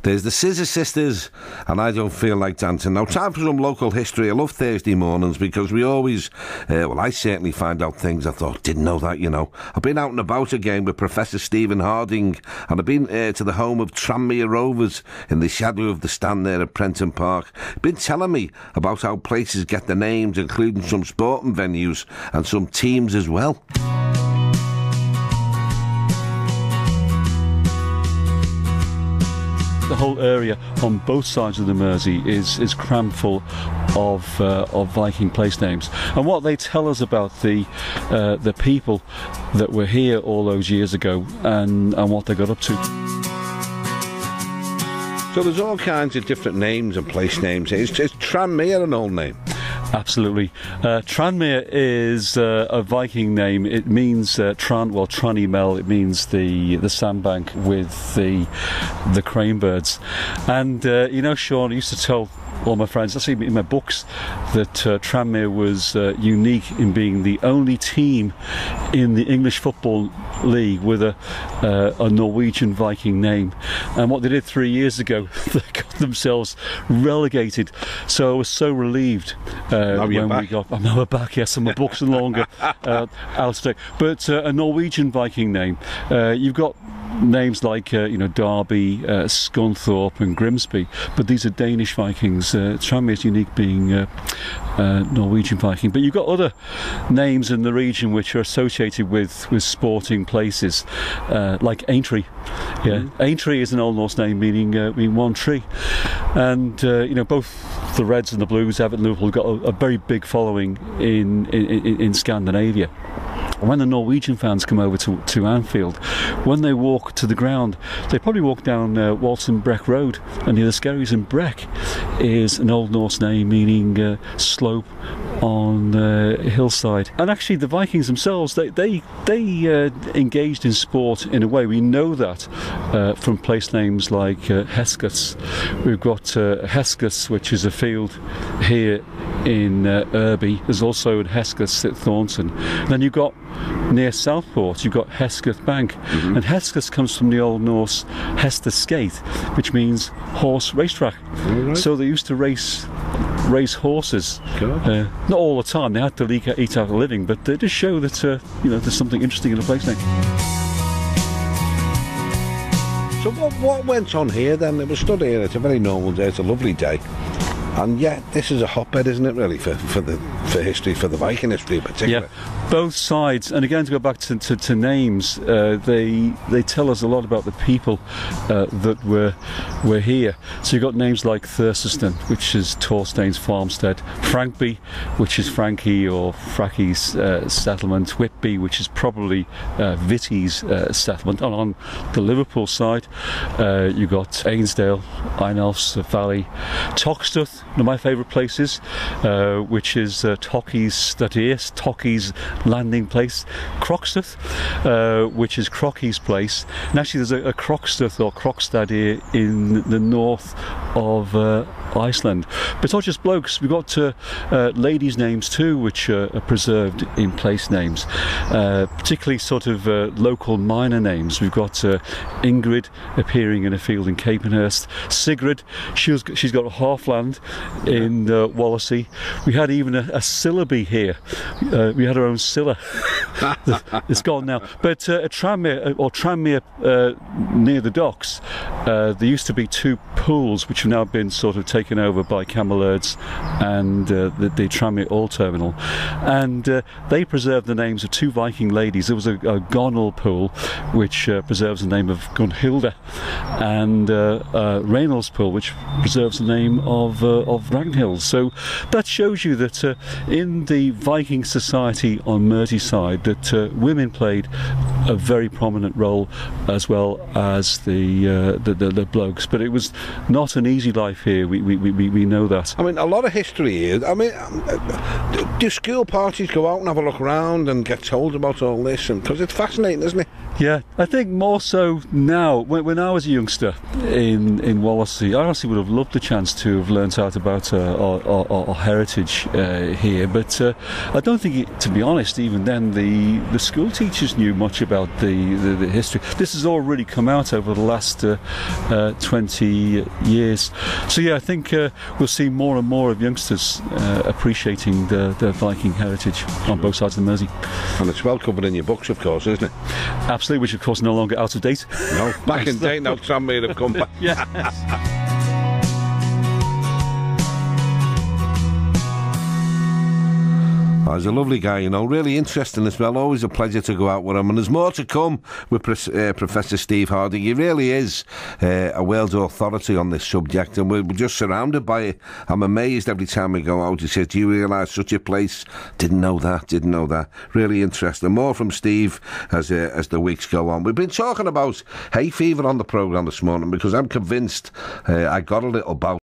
There's the Scissor Sisters, and I Don't Feel Like Dancing. Now, time for some local history. I love Thursday mornings because we always, I certainly find out things I thought, didn't know that, you know. I've been out and about again with Professor Stephen Harding, and I've been to the home of Tranmere Rovers in the shadow of the stand there at Prenton Park. Been telling me about how places get their names, including some sporting venues and some teams as well. The whole area on both sides of the Mersey is crammed full of Viking place names, and what they tell us about the people that were here all those years ago and what they got up to. So there's all kinds of different names and place names. Is Tranmere an old name? Absolutely. Tranmere is a Viking name. It means trani-melr. It means the sandbank with the cranebirds. And you know, Sean, I used to tell all my friends, actually in my books, that Tranmere was unique in being the only team in the English Football League with a Norwegian Viking name. And what they did 3 years ago, they got themselves relegated. So I was so relieved when we got. Now we're back. Yes, and my books are no longer out today. But a Norwegian Viking name. You've got names like Derby, Scunthorpe and Grimsby, but these are Danish Vikings. Tranmere is unique being Norwegian Viking, but you've got other names in the region which are associated with sporting places, like Aintree. Yeah, Aintree is an Old Norse name meaning one tree, and both the Reds and the Blues, Everton, Liverpool, have got a very big following in Scandinavia. When the Norwegian fans come over to Anfield, when they walk to the ground, they probably walk down Walton Breck Road, and near the Skerries, and Breck is an Old Norse name meaning slope on hillside. And actually the Vikings themselves, they engaged in sport in a way. We know that from place names like Heskeths. We've got Heskeths, which is a field here in Irby. There's also a Heskeths at Thornton. And then you've got near Southport, you've got Hesketh Bank, and Heskeths comes from the Old Norse hestesketh, which means horse racetrack. Right. So they used to race horses, not all the time. They had to eat out a living, but they just show that there's something interesting in the place name. So what went on here then? It was stood here. It's a very normal day. It's a lovely day. And yet, this is a hotbed, isn't it, really, for history, for the Viking history in particular? Yeah, both sides. And again, to go back to names, they tell us a lot about the people that were here. So you've got names like Thurston, which is Torstein's farmstead, Frankby, which is Frankie or Frackie's settlement, Whitby, which is probably Vitty's settlement. And on the Liverpool side, you've got Ainsdale, Einelf's Valley, Toxteth, one of my favourite places, which is Tocky's Stadius, Tocky's landing place, Croxteth, which is Crocky's place. And actually there's a Croxteth or Krokstad here in the north of Iceland. But it's not just blokes, we've got ladies' names too, which are preserved in place names, particularly sort of local minor names. We've got Ingrid appearing in a field in Capenhurst, Sigrid, she's got a halfland in Wallasey. We had even a Sillaby here. We had our own Silla. It's gone now. But at Tranmere near the docks, there used to be two pools which have now been sort of taken over by Camellards and the Tranmere Oil Terminal, and they preserved the names of two Viking ladies. There was a Gonal pool which preserves the name of Gunhilda, and Reynolds pool which preserves the name of Ragnhild. So that shows you that in the Viking society on Merseyside that women played a very prominent role, as well as the blokes. But it was not an easy life here. We know that. I mean, a lot of history here. I mean, do school parties go out and have a look around and get told about all this? And because it's fascinating, isn't it? Yeah, I think more so now. When I was a youngster in Wallasey, I honestly would have loved the chance to have learnt out about our heritage here. But I don't think, to be honest, even then the school teachers knew much about about the history. This has all really come out over the last 20 years. So yeah, I think we'll see more and more of youngsters appreciating the Viking heritage on both sides of the Mersey. And it's well covered in your books, of course, isn't it? Absolutely, which of course no longer out of date. No, back in date now. Tranmere have come back. Yes. Oh, he's a lovely guy, you know, really interesting as well. Always a pleasure to go out with him. And there's more to come with Professor Steve Harding. He really is a world authority on this subject, and we're just surrounded by it. I'm amazed every time we go out. He says, do you realise such a place? Didn't know that. Really interesting. More from Steve as the weeks go on. We've been talking about hay fever on the programme this morning because I'm convinced I got a little bout